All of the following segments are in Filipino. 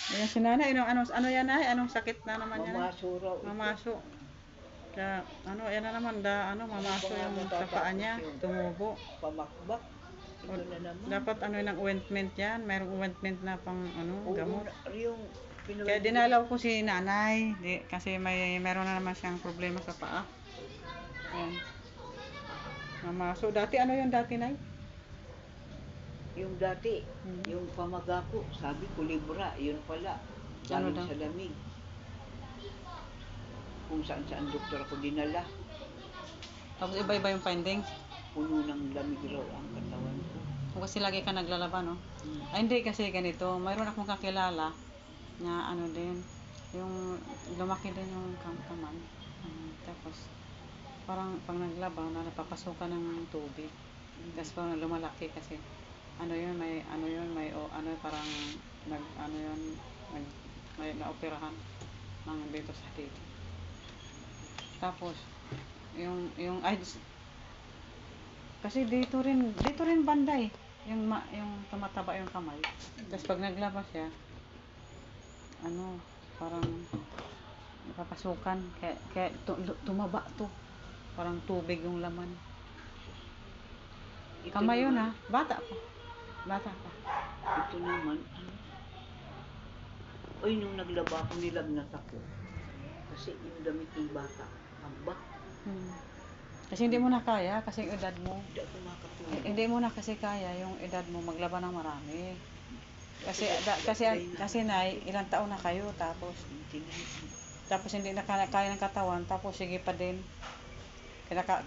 Ayan si nanay, ano yan ay? Anong sakit na naman yan? Mamaso raw ito. Mamaso. Kaya, yan na naman, mamaso yung sa paa niya, tumubo. Pamakbak. Ito na naman. Dapat ng ointment yan, mayroong ointment na pang gamot. Yung Kaya dinalaw ko si nanay, kasi meron na naman siyang problema sa paa. Ayan. Mamaso. Dati, yung dati, nay? Yung dati, yung pamaga ko, sabi ko libra, yun pala. Ano Galing daw? sa lamig. Kung saan doktor ako dinala. Tapos iba-iba yung findings. Puno ng lamig raw ang katawan ko. Kasi lagi ka naglalaban, no? Ay, hindi kasi ganito. Mayroon akong kakilala na din, yung lumaki din yung kamay. Tapos, parang pag naglaban, napapasukan ng tubig. Tapos parang lumalaki kasi parang may naoperahan ng dito sa dito. Tapos kasi dito rin banday yung tumataba yung kamay. Tapos pag naglaba siya, parang napapasukan kaya tumaba to. Parang tubig yung laman. Kamay yun, ha? Bata pa. Ito naman, nung naglaba ako, nilagnat ako. Kasi yung damit ng bata, ambak. Kasi hindi mo na kaya, kasi yung edad mo. Hindi ako makatulog. Hindi mo na kasi kaya yung edad mo maglaba ng marami. Kasi nay, ilang taon na kayo, tapos hindi na kaya ng katawan, tapos sige pa din.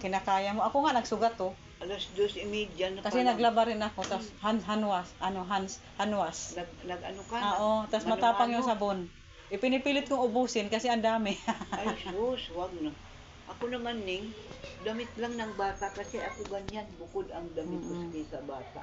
Kinakaya mo. Ako nga nagsugat to. 2:30 na. Kasi naglaba rin ako, tapos handwash. Nag-ano ka? Oo, tapos matapang yung sabon. Ipinipilit kong ubusin kasi ang dami. Ay, sus, wag na. Ako naman, Ning, damit lang ng bata kasi ako ganyan, bukod ang damit ko sa bata.